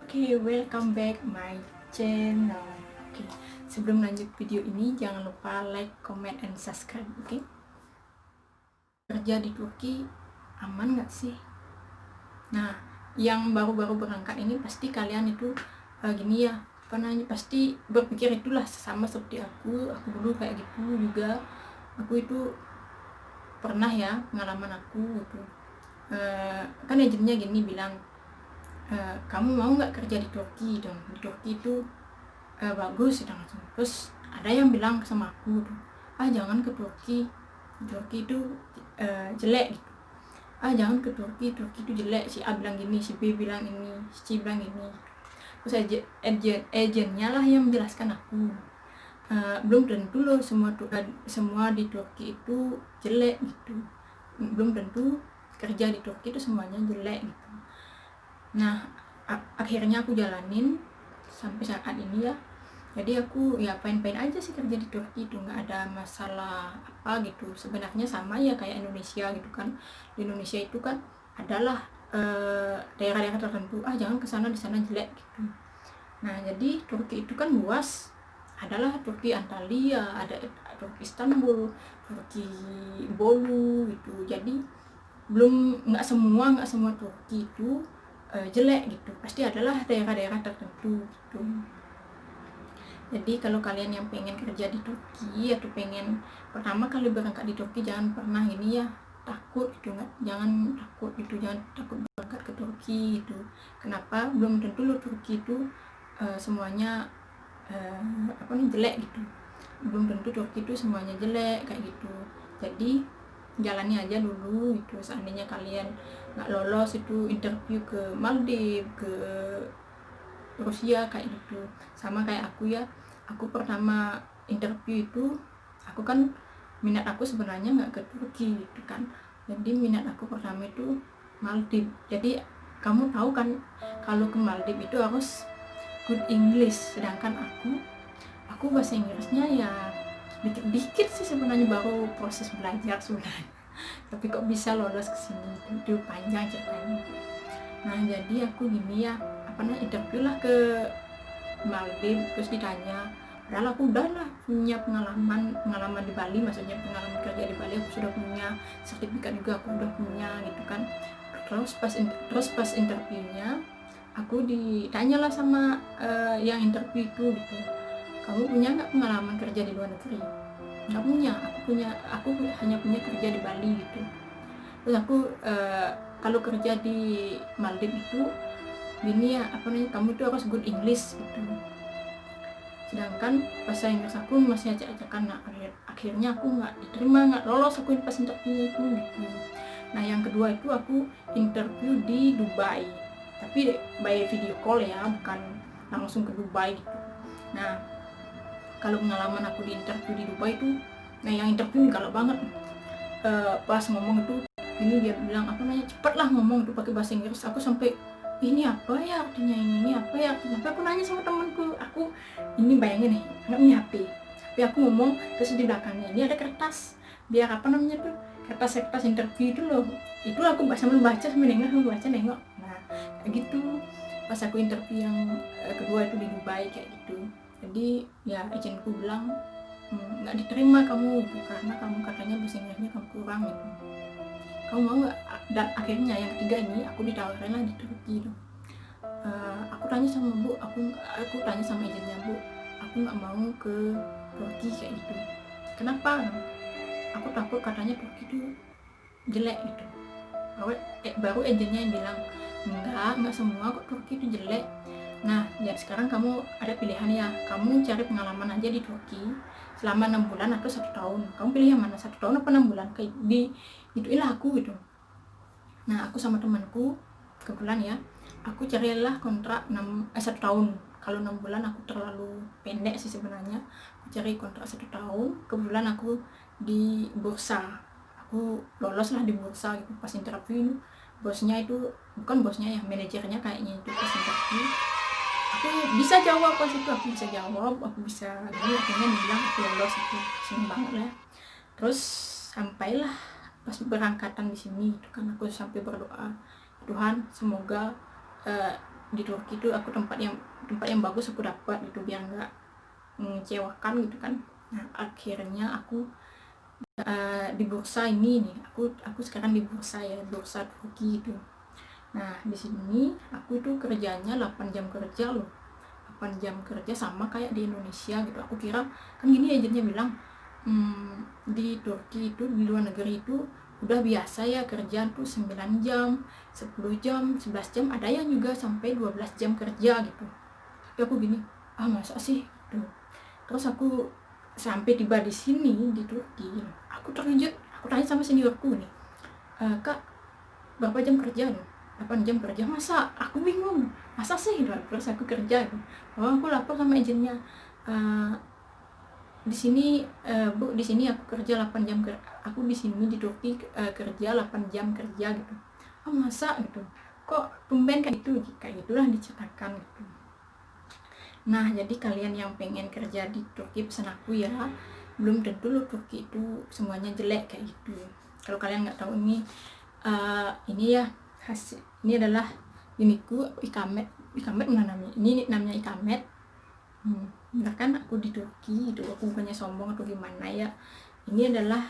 Oke, welcome back my channel. Oke, sebelum lanjut video ini jangan lupa like, comment, and subscribe. Oke, kerja di Turki aman nggak sih? Nah, yang baru-baru berangkat ini pasti kalian itu gini ya, apa namanya, pasti berpikir itulah sama seperti aku dulu kayak gitu juga. Aku itu pernah ya pengalaman aku gitu. Kan agennya gini bilang, kamu mau nggak kerja di Turki dong, di Turki itu bagus dan langsung. Terus ada yang bilang sama aku, jangan ke Turki, Turki itu jelek gitu. Jangan ke Turki, Turki itu jelek. Si A bilang gini, si B bilang ini, si C bilang ini. Terus agennya lah yang menjelaskan aku, belum tentu loh semua di Turki itu jelek gitu. Belum tentu kerja di Turki itu semuanya jelek gitu. Nah, akhirnya aku jalanin sampai saat ini ya. Jadi aku ya pain-pain aja sih kerja di Turki itu, nggak ada masalah apa gitu. Sebenarnya sama ya kayak Indonesia gitu kan. Di Indonesia itu kan adalah daerah-daerah tertentu, jangan ke sana, di sana jelek gitu. Nah, jadi Turki itu kan luas. Adalah Turki Antalya, ada Turki Istanbul, Turki Bolu gitu. Jadi nggak semua Turki itu jelek gitu. Pasti adalah daerah-daerah tertentu gitu. Jadi kalau kalian yang pengen kerja di Turki atau pengen pertama kali berangkat di Turki, jangan pernah ini ya takut gitu, jangan takut berangkat ke Turki gitu. Kenapa? Belum tentu lo Turki itu semuanya jelek gitu. Belum tentu Turki itu semuanya jelek kayak gitu. Jadi jalani aja dulu gitu. Seandainya kalian nggak lolos itu interview ke Maldives, ke Rusia kayak gitu. Sama kayak aku ya, aku pertama interview itu, aku kan minat aku sebenarnya nggak ke Turki gitu kan. Jadi minat aku pertama itu Maldives. Jadi kamu tahu kan kalau ke Maldives itu harus good English, sedangkan aku bahasa Inggrisnya ya dikit-dikit sih sebenarnya, baru proses belajar sebenarnya. Tapi kok bisa lolos ke sini, itu panjang ceritanya. Nah, jadi aku gini ya, interview lah ke Maldives. Terus ditanya, padahal aku udah lah punya pengalaman di Bali, maksudnya pengalaman kerja di Bali aku sudah punya, sertifikat juga aku udah punya gitu kan. Terus pas interviewnya aku ditanya lah sama yang interview itu gitu, kamu punya nggak pengalaman kerja di luar negeri? Nggak punya, aku hanya punya kerja di Bali gitu. Terus aku kalau kerja di Maldives itu gini ya, kamu tuh harus good English gitu. Sedangkan bahasa Inggris aku masih acak-acakan. Nah, akhirnya aku nggak diterima, nggak lolos aku pas interview itu gitu. Nah, yang kedua itu aku interview di Dubai, tapi by video call ya, bukan langsung ke Dubai gitu. Nah, kalau pengalaman aku di interview di Dubai itu, nah yang interview nih galak banget. Pas ngomong itu ini dia bilang cepet lah ngomong tuh pakai bahasa Inggris. Aku sampai ini apa ya artinya, ini apa ya artinya. Sampai aku nanya sama temanku, aku ini bayangin nih, nggak punya HP aku ngomong, terus di belakangnya ini ada kertas biar kertas interview itu loh. Itu aku sambil baca, sambil nengok. Nah, kayak gitu pas aku interview yang kedua itu di Dubai kayak gitu. Jadi ya agentku bilang nggak diterima kamu gitu, karena kamu katanya bahasa Inggrisnya kamu kurang gitu. Kamu mau nggak? Dan akhirnya yang ketiga ini aku ditawarin lah di Turki tuh. Aku tanya sama agennya, Bu, aku nggak mau ke Turki kayak gitu. Kenapa? Aku takut katanya Turki itu jelek gitu. Baru agennya yang bilang, enggak semua kok Turki itu jelek. Nah, ya sekarang kamu ada pilihan ya, kamu cari pengalaman aja di Turki selama 6 bulan atau 1 tahun. Kamu pilih yang mana, 1 tahun apa 6 bulan? Kayak itulah aku gitu. Nah, aku sama temanku kebetulan ya, aku carilah kontrak 1 tahun. Kalau 6 bulan aku terlalu pendek sih sebenarnya. Aku cari kontrak 1 tahun. Kebetulan aku di bursa, aku lolos lah di bursa gitu. Pas interview bosnya itu, bukan bosnya ya, manajernya kayaknya itu, pas interview aku bisa jawab, pas itu aku bisa jawab, jadi akhirnya bilang aku lolos. Itu seneng banget lah. Terus sampailah pas berangkatan di sini itu kan, aku sampai berdoa, Tuhan semoga di Turki itu aku tempat yang bagus aku dapat gitu, biar nggak mengecewakan gitu kan. Nah akhirnya aku di bursa ini nih, aku sekarang di bursa ya, bursa Turki itu. Nah di sini aku itu kerjanya 8 jam kerja loh, 8 jam kerja sama kayak di Indonesia gitu. Aku kira kan gini, agennya bilang di Turki itu, di luar negeri itu udah biasa ya kerja tuh 9 jam, 10 jam, 11 jam, ada yang juga sampai 12 jam kerja gitu. Tapi aku gini, masa sih tuh. Terus aku sampai tiba di sini di Turki, aku terkejut. Aku tanya sama seniorku nih, kak berapa jam kerja nih? 8 jam kerja. Masa? Aku bingung, masa sih? Terus aku kerja gitu. Aku lapor sama agennya, di sini Bu, di sini aku kerja 8 jam aku di sini di Turki kerja 8 jam kerja gitu. Masa gitu, kok tumben kayak gitulah diceritakan gitu. Nah jadi kalian yang pengen kerja di Turki pesan aku ya, belum tentu lo Turki itu semuanya jelek kayak gitu. Kalau kalian nggak tahu ini ya hasil, ini adalah uniku ikamet mana namanya, ini namanya ikamet. Bener kan aku di Turki itu, aku bukannya sombong atau gimana ya. Ini adalah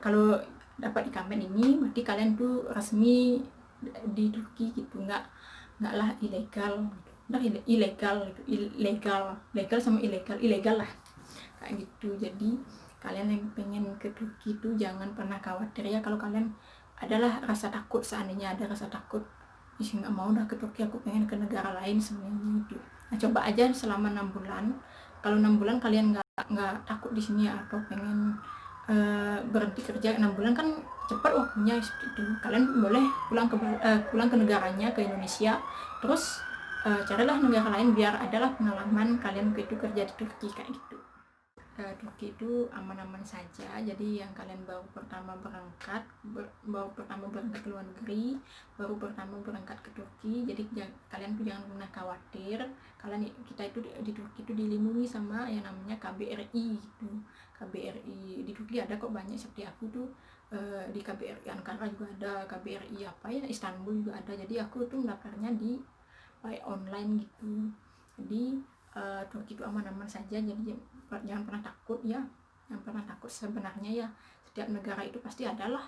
kalau dapat ikamet ini berarti kalian tuh resmi di Turki gitu, nggak lah ilegal gitu. Udah ilegal gitu, legal sama ilegal lah kayak gitu. Jadi kalian yang pengen ke Turki itu jangan pernah khawatir ya. Kalau kalian adalah rasa takut, seandainya ada rasa takut, nggak mau dah ke Turki, aku pengen ke negara lain sebenarnya gitu. Nah coba aja selama 6 bulan. Kalau 6 bulan kalian nggak takut di sini ya, atau pengen berhenti kerja 6 bulan kan cepat waktunya itu, kalian boleh pulang ke negaranya, ke Indonesia, terus carilah negara lain biar adalah pengalaman kalian itu kerja di Turki kayak gitu. Turki itu aman-aman saja. Jadi yang kalian baru pertama berangkat ke luar negeri, baru pertama berangkat ke Turki, jadi kalian tuh jangan pernah khawatir. Kita itu di Turki itu dilindungi sama yang namanya KBRI gitu. KBRI di Turki ada kok banyak, seperti aku tuh di KBRI Ankara juga ada, KBRI Istanbul juga ada. Jadi aku tuh mendaftarnya di online gitu. Jadi Turki itu aman-aman saja, jadi jangan pernah takut ya, jangan pernah takut. Sebenarnya ya setiap negara itu pasti adalah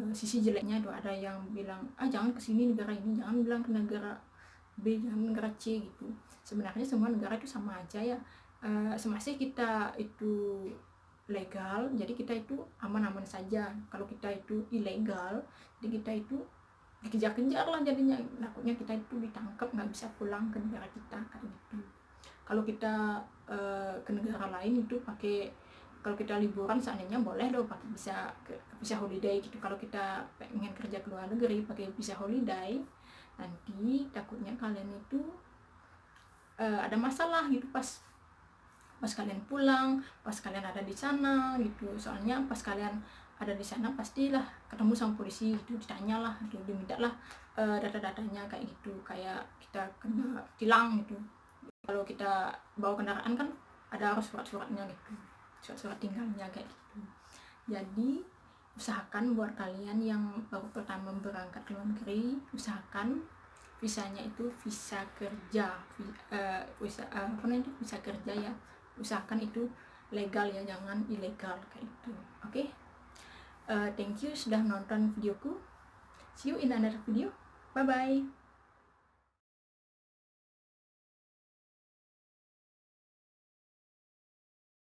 sisi jeleknya. Ada yang bilang jangan kesini negara ini, jangan bilang ke negara B, jangan negara C gitu. Sebenarnya semua negara itu sama aja ya, semasa kita itu legal jadi kita itu aman-aman saja. Kalau kita itu ilegal jadi kita itu dikejar-kejar lah, jadinya takutnya kita itu ditangkap, nggak bisa pulang ke negara kita kayak gitu. Kalau kita ke negara lain itu kalau kita liburan seandainya boleh loh pakai visa holiday gitu. Kalau kita pengen kerja ke luar negeri pakai visa holiday, nanti takutnya kalian itu ada masalah gitu pas kalian pulang, pas kalian ada di sana gitu. Soalnya pas kalian ada di sana pastilah ketemu sama polisi gitu, ditanyalah gitu, dimintalah data-datanya kayak gitu, kayak kita kena tilang gitu. Kalau kita bawa kendaraan kan ada harus surat-suratnya gitu, surat-surat tinggalnya kayak gitu. Jadi usahakan buat kalian yang baru pertama berangkat ke luar negeri, usahakan visanya itu visa kerja, visa kerja ya. Usahakan itu legal ya, jangan ilegal kayak gitu. Oke? Thank you sudah nonton videoku. See you in another video. Bye bye.